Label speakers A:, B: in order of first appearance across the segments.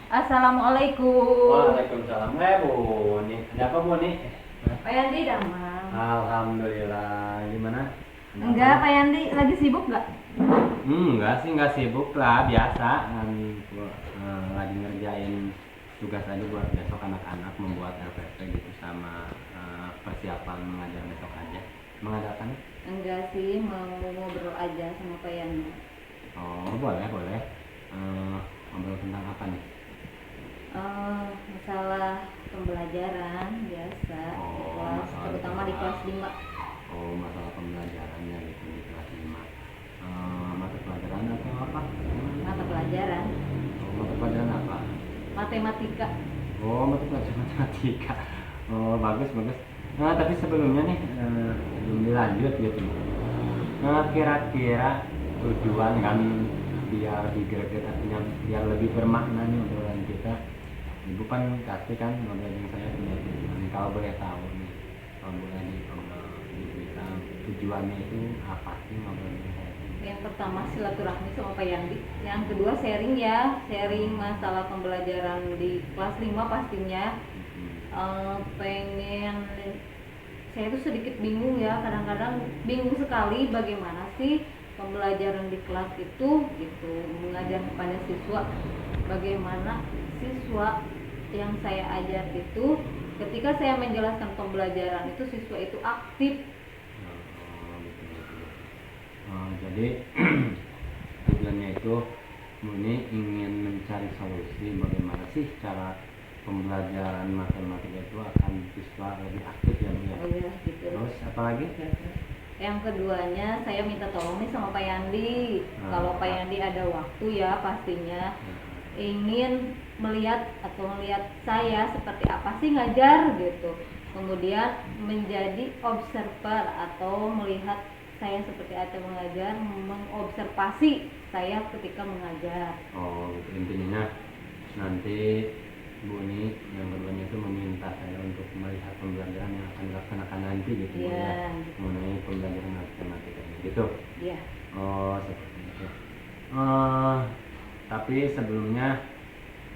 A: Assalamualaikum.
B: Waalaikumsalam. Bu, nih ada apa Bu nih?
A: Pak Yandi Damang.
B: Alhamdulillah. Gimana? Ada apa
A: Enggak,
B: nih?
A: Pak Yandi lagi sibuk nggak?
B: Enggak sih, enggak sibuk lah, biasa. Lagi ngerjain tugas aja buat besok anak-anak membuat LPP gitu sama persiapan mengajar besok aja. Mengadakan?
A: Enggak sih, mau ngobrol aja sama Pak Yandi.
B: Oh, boleh, boleh. Ngobrol tentang apa nih?
A: Masalah pembelajaran biasa di
B: Oh,
A: kelas,
B: masalah
A: terutama di kelas 5.
B: Oh, masalah pembelajarannya gitu di kelas 5. Mata pelajaran atau apa?
A: Mata pelajaran
B: Oh, mata pelajaran apa?
A: matematika.
B: Oh, mata pelajaran matematika. Oh, bagus, bagus. Nah, tapi sebelumnya nih, sebelum dilanjut gitu. Kira-kira tujuan kan biar digreget, artinya biar lebih bermakna nih obrolan kita. Ibu kan kasih kan ngobrolin saya punya tujuan. Kalau boleh tahu nih, kalau boleh diberitahu tujuannya itu apa sih ngobrolin saya?
A: Yang pertama silaturahmi sama Pak Yandi. Yang kedua sharing ya, sharing masalah pembelajaran di kelas 5 pastinya. Pengen saya tuh sedikit bingung ya, kadang-kadang bingung sekali bagaimana sih pembelajaran di kelas itu gitu, mengajar kepada siswa, bagaimana siswa yang saya ajar itu ketika saya menjelaskan pembelajaran itu siswa itu aktif.
B: Oh, gitu, gitu. Jadi tujuannya itu Muni ingin mencari solusi bagaimana sih cara pembelajaran matematika itu akan siswa lebih aktif ya Bu ya.
A: Oh ya gitu.
B: Terus apa lagi?
A: Yang keduanya saya minta tolong nih sama Pak Yandi. Kalau Pak Yandi ada waktu ya pastinya ingin melihat saya seperti apa sih ngajar gitu. Kemudian menjadi observer atau melihat saya seperti apa mengajar, mengobservasi saya ketika mengajar.
B: Oh, gitu. Intinya nanti Bu ini yang keduanya itu meminta saya untuk melihat pembelajaran yang akan dilaksanakan nanti gitu Bu ya, mengenai pembelajaran matematika ini gitu.
A: Iya.
B: Oh, seperti itu. Tapi sebelumnya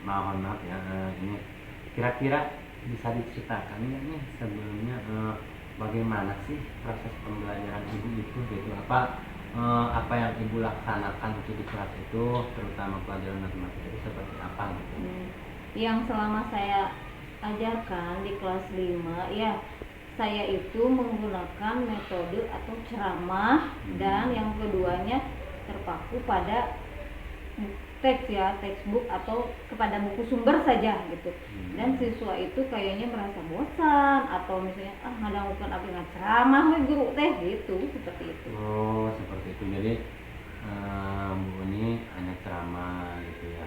B: mohon maaf ya, ini kira-kira bisa diceritakan nggak nih sebelumnya bagaimana sih proses pembelajaran ibu itu gitu, apa yang ibu laksanakan gitu di kelas itu, terutama pelajaran matematika itu seperti apa gitu?
A: Yang selama saya ajarkan di kelas 5 ya, saya itu menggunakan metode atau ceramah, dan yang keduanya terpaku pada teks ya, textbook atau kepada buku sumber saja gitu. Dan siswa itu kayaknya merasa bosan atau misalnya ngadangukeun abdi ceramah we guru teh gitu, seperti itu.
B: Oh, seperti itu. Jadi Bu ini hanya ceramah gitu ya.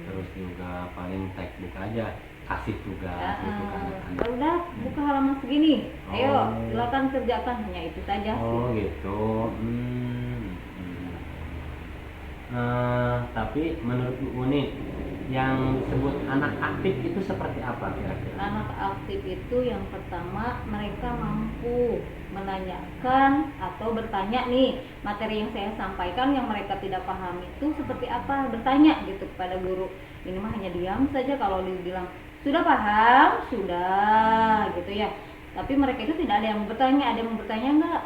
B: Terus juga paling textbook aja, kasih tugas gitu kan anak-anak.
A: Udah buka halaman segini, ayo
B: Oh.
A: silakan kerjakan, hanya itu saja sih.
B: Oh gitu. Tapi menurut Bu Uni, yang disebut anak aktif itu seperti apa kira-kira?
A: Anak aktif itu yang pertama mereka mampu menanyakan atau bertanya nih, materi yang saya sampaikan yang mereka tidak paham itu seperti apa, bertanya gitu kepada guru. Ini mah hanya diam saja kalau dibilang sudah paham, sudah gitu ya. Tapi mereka itu tidak ada yang bertanya, ada yang bertanya enggak,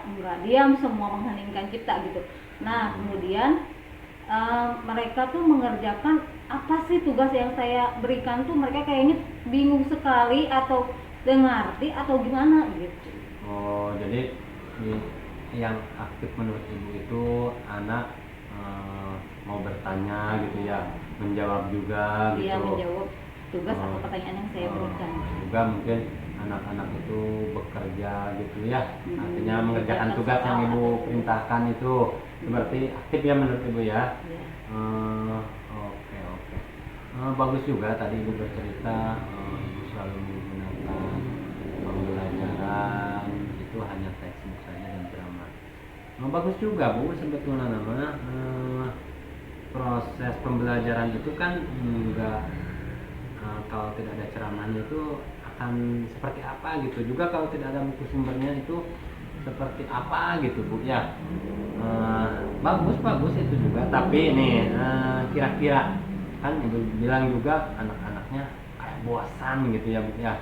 A: diam semua mengheningkan cipta gitu. Nah kemudian mereka tuh mengerjakan apa sih tugas yang saya berikan tuh, mereka kayaknya bingung sekali atau nggak ngerti atau gimana gitu.
B: Oh, jadi yang aktif menurut Ibu itu anak mau bertanya gitu ya, menjawab juga gitu.
A: Dia menjawab tugas atau pertanyaan yang saya berikan.
B: Juga mungkin anak-anak itu bekerja gitu ya, artinya mengerjakan tugas yang Ibu perintahkan itu berarti aktif ya menurut Ibu ya. Oke, oke. Bagus juga tadi Ibu bercerita Ibu selalu menggunakan pembelajaran itu hanya textbook saja dan ceramah. Bagus juga Bu sebetulnya namanya. Proses pembelajaran itu kan enggak, kalau tidak ada ceramahnya itu akan seperti apa gitu, juga kalau tidak ada buku sumbernya itu seperti apa gitu Bu ya. Bagus itu juga, tapi nih kira-kira kan ibu bilang juga anak-anaknya kayak bosan gitu ya Bu ya.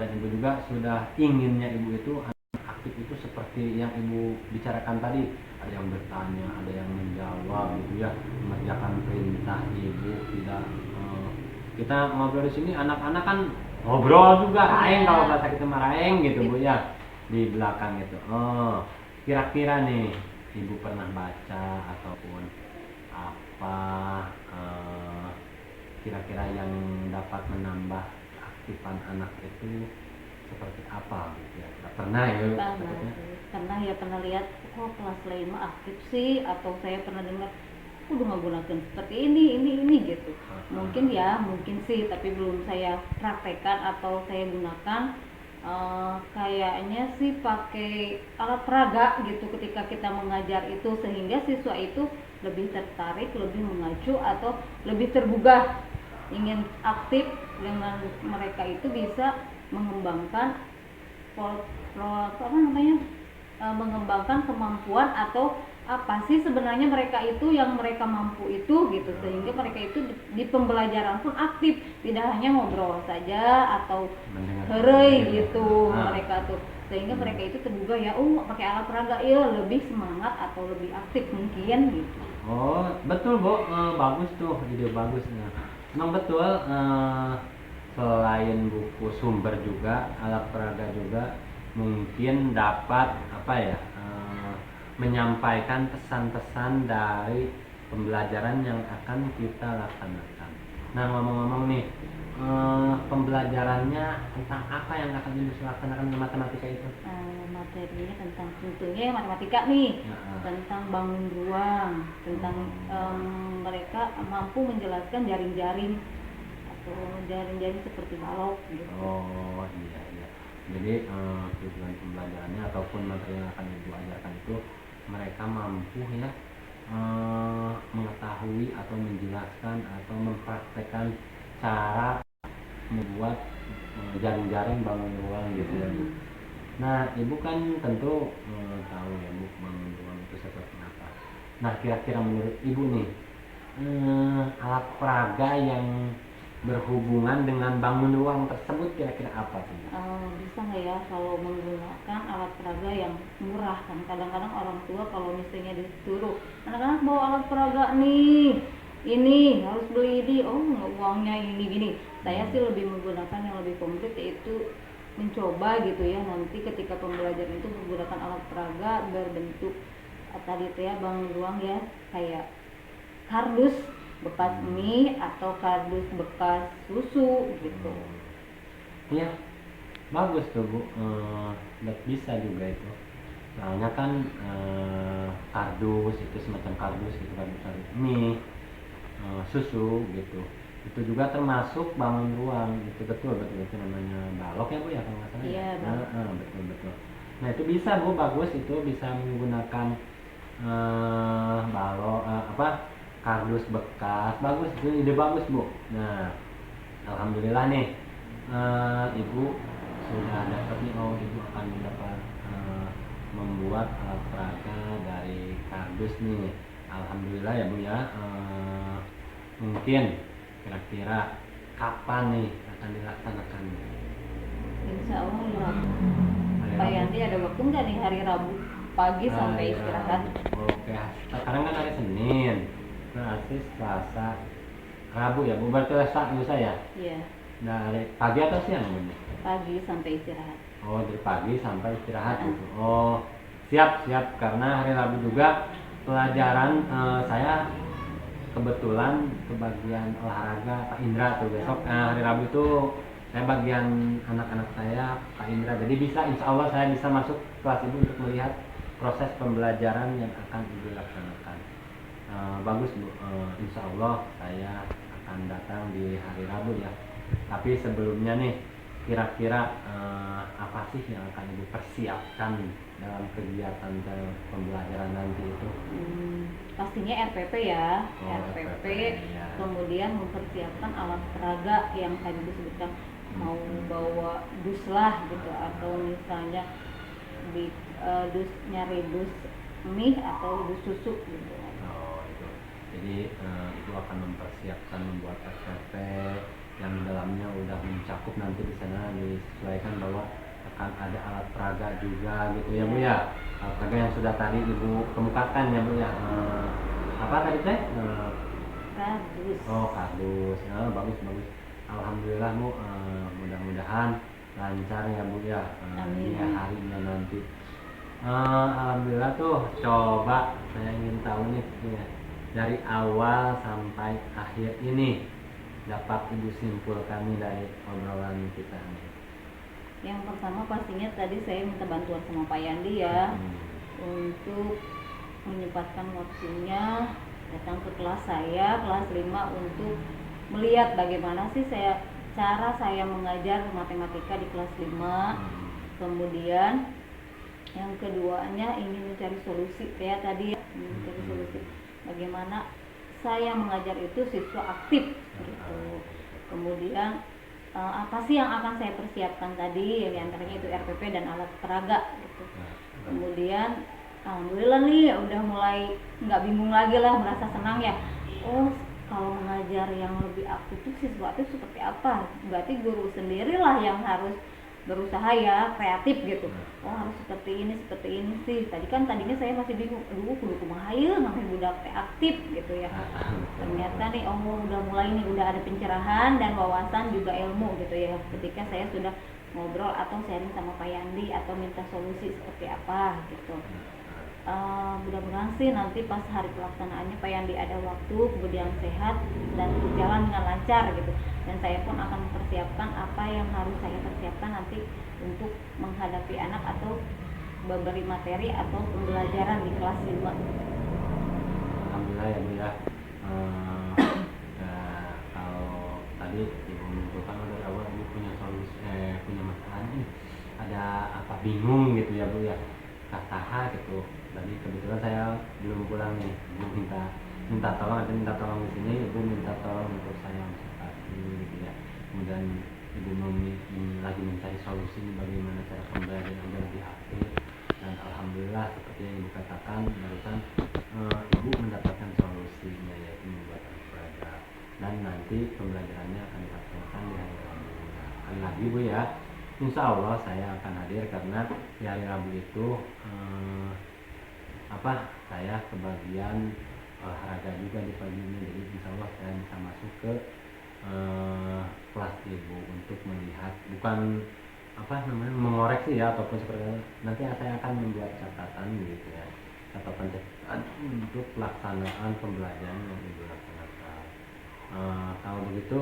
B: Dan ibu juga sudah inginnya ibu itu anak aktif itu seperti yang ibu bicarakan tadi, ada yang bertanya, ada yang menjawab gitu ya, mengerjakan perintah ibu, tidak kita ngobrol di sini anak-anak kan ngobrol juga raeng, kalau bahasa kita mah raeng gitu Bu ya di belakang itu. Kira-kira nih ibu pernah baca ataupun apa kira-kira yang dapat menambah keaktifan anak itu seperti apa gitu ya? Pernah ya takutnya?
A: Pernah ya, pernah lihat kok kelas lain mah aktif sih, atau saya pernah dengar udah menggunakan seperti ini gitu. Mungkin ya, mungkin sih, tapi belum saya praktekkan atau saya gunakan. Kayaknya sih pakai alat peraga gitu ketika kita mengajar itu, sehingga siswa itu lebih tertarik, lebih mengacu, atau lebih tergugah ingin aktif. Dengan mereka itu bisa mengembangkan mengembangkan kemampuan atau apa sih sebenarnya mereka itu yang mereka mampu itu gitu, sehingga mereka itu di pembelajaran pun aktif, tidak hanya ngobrol saja atau herei gitu mereka tuh, sehingga mereka itu tergugah ya, pakai alat peraga ya lebih semangat atau lebih aktif mungkin gitu.
B: Betul Bu, bagus tuh, ide bagus. Memang betul, selain buku sumber juga alat peraga juga mungkin dapat apa ya, menyampaikan pesan-pesan dari pembelajaran yang akan kita laksanakan. Nah ngomong-ngomong nih, pembelajarannya tentang apa yang akan dilaksanakan di matematika itu?
A: Materinya tentang tentunya matematika nih, tentang bangun ruang, tentang mereka mampu menjelaskan jaring-jaring atau jaring-jaring seperti balok gitu.
B: Iya. Jadi tujuan pembelajarannya ataupun materi yang akan ibu ajarkan itu mereka mampu ya mengetahui atau menjelaskan atau mempraktekkan cara membuat jaring-jaring bangun ruang gitu ya Bu. Nah ibu kan tentu tahu ya Bu bangun ruang itu seperti apa. Nah kira-kira menurut ibu nih alat peraga yang berhubungan dengan bangun ruang tersebut kira-kira apa sih?
A: Bisa nggak ya kalau menggunakan alat peraga yang murah? Kan kadang-kadang orang tua kalau misalnya disuruh anak-anak bawa alat peraga nih, ini harus beli ini, uangnya ini gini. Saya sih lebih menggunakan yang lebih komplit, yaitu mencoba gitu ya, nanti ketika pembelajaran itu menggunakan alat peraga berbentuk tadi itu ya bangun ruang ya, kayak kardus bekas mie atau kardus bekas susu gitu.
B: Iya, bagus tuh Bu, bisa juga itu. Soalnya kan kardus itu semacam kardus gitu, kardus mie, susu gitu. Itu juga termasuk bangun ruang, itu betul itu namanya balok ya Bu ya kalau nggak salah.
A: Iya,
B: betul. Nah itu bisa Bu, bagus itu bisa menggunakan balok kardus bekas, bagus itu ide bagus Bu. Nah alhamdulillah nih ibu sudah dapat nih, ibu akan dapat membuat alat peraga dari kardus nih. Alhamdulillah ya Bu ya. Mungkin kira-kira kapan nih akan dilaksanakan?
A: Insya Allah hari Rabu. Pak Yanti ada waktu nggak nih hari Rabu pagi sampai istirahat?
B: Oke, sekarang kan hari Senin, berarti Selasa, Rabu ya Bu, berarti lusa ya?
A: Iya.
B: Dari pagi atau siang Bu?
A: Pagi sampai istirahat.
B: Dari pagi sampai istirahat gitu. Siap karena hari Rabu juga pelajaran saya kebetulan kebagian olahraga Pak Indra tuh besok. Hari Rabu itu saya bagian anak-anak saya Pak Indra, jadi insya Allah saya bisa masuk kelas ibu untuk melihat proses pembelajaran yang akan ibu laksanakan. Bagus Bu, insya Allah saya akan datang di hari Rabu ya. Tapi sebelumnya nih, kira-kira apa sih yang akan ibu persiapkan dalam kegiatan pembelajaran nanti itu?
A: Pastinya RPP ya,
B: RPP ya.
A: Kemudian mempersiapkan alat peraga yang tadi disebutkan, mau bawa dus lah gitu, atau misalnya nyari dus mie atau dus susu gitu.
B: Itu Jadi ibu akan mempersiapkan membuat SPP yang di dalamnya udah mencakup, nanti di sana disesuaikan bahwa akan ada alat peraga juga gitu ya Bu ya. Alat peraga yang sudah tadi ibu kemukakan ya Bu ya. Apa tadi teh?
A: Bagus.
B: Oh, kardus. Ya, bagus bagus. Alhamdulillah Bu, mudah-mudahan lancar ya Bu ya di
A: Amin.
B: harinya nanti. Alhamdulillah tuh, coba saya ingin tahu nih ya, dari awal sampai akhir ini dapat ibu simpulkan nih dari obrolan kita nih.
A: Yang pertama pastinya tadi saya minta bantuan sama Pak Yandi ya, untuk menyempatkan waktunya datang ke kelas saya, kelas 5, untuk melihat bagaimana sih cara saya mengajar matematika di kelas 5. Kemudian yang keduanya ingin mencari solusi kayak tadi ya, mencari solusi bagaimana saya mengajar itu siswa aktif gitu. Kemudian apa sih yang akan saya persiapkan tadi, yang diantaranya itu RPP dan alat peraga gitu. Kemudian alhamdulillah nih udah mulai nggak bingung lagi lah, merasa senang ya. Oh, kalau mengajar yang lebih aktif itu siswa itu seperti apa, berarti guru sendirilah yang harus berusaha ya, kreatif gitu. Oh, harus seperti ini sih. Tadinya saya masih bingung, aduh kudu kumaha ieu namanya budak teh aktif gitu ya. Ternyata nih udah mulai nih, udah ada pencerahan dan wawasan juga ilmu gitu ya, ketika saya sudah ngobrol atau sharing sama Pak Yandi atau minta solusi seperti apa gitu. Mudah-mudahan sih nanti pas hari pelaksanaannya Pak Yandi ada waktu, kemudian sehat dan berjalan dengan lancar gitu. Dan saya pun akan mempersiapkan apa yang harus saya persiapkan nanti untuk menghadapi anak atau memberi materi atau pembelajaran di kelas 5.
B: Alhamdulillah ya Bu ya. Kalau tadi ibu menunjukkan dari awal ibu punya solusi, punya masalah nih, ada apa bingung gitu ya Bu ya, kataha gitu. Tadi kebetulan saya belum pulang nih, ibu minta tolong, ada minta tolong di sini, ibu minta tolong untuk saya observasi gitu ya. Kemudian ibu lagi mencari solusi nih, bagaimana cara pembelajaran agar lebih aktif. Dan alhamdulillah seperti yang ibu katakan barusan, ibu mendapatkan solusinya, yaitu membuat alat peraga, dan nanti pembelajarannya akan dilaksanakan di hari Rabu. Sekali lagi Bu ya, insya Allah saya akan hadir karena di hari Rabu itu saya kebagian olahraga juga di pagi ini, jadi insya Allah saya bisa masuk ke kelas ibu untuk melihat, bukan mengoreksi ya ataupun seperti itu. Nanti saya akan membuat catatan gitu ya, catatan untuk pelaksanaan pembelajaran yang ibu laksanakan. Kalau begitu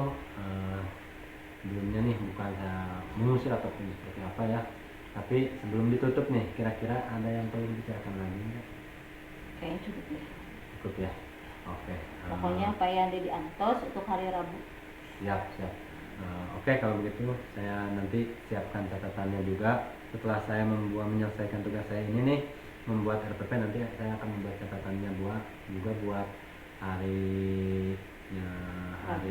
B: sebelumnya nih, bukan saya mengusir ataupun seperti apa ya, tapi sebelum ditutup nih, kira-kira ada yang perlu dibicarakan lagi enggak?
A: Kayaknya cukup deh.
B: Cukup ya. Oke.
A: Pokoknya Pak Yandi diantos untuk hari Rabu.
B: Siap. Oke, kalau begitu saya nanti siapkan catatannya juga. Setelah saya menyelesaikan tugas saya ini nih, membuat RPP, nanti saya akan membuat catatannya juga buat hari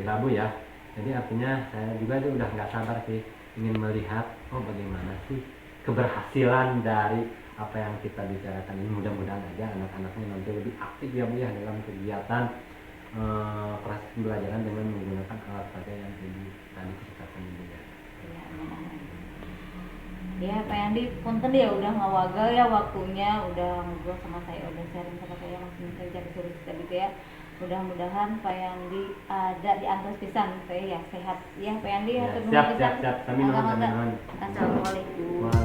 B: Rabu ya. Jadi artinya saya juga udah nggak sabar sih, ingin melihat bagaimana sih keberhasilan dari apa yang kita bicarakan ini. Mudah-mudahan aja anak-anaknya nanti lebih aktif ya Bu ya dalam kegiatan proses pembelajaran dengan menggunakan alat peraga yang ibu tadi ceritakan ibu ya.
A: Ya Pak Yandi, punten ya udah ngawagal ya waktunya, udah ngobrol sama saya, udah sharing sama saya, masih mencari solusi tadi ya. Mudah-mudahan Pak Yandi ada di antos pisan saya ya, sehat ya Pak Yandi ya.
B: Siap. Amin.
A: Assalamualaikum.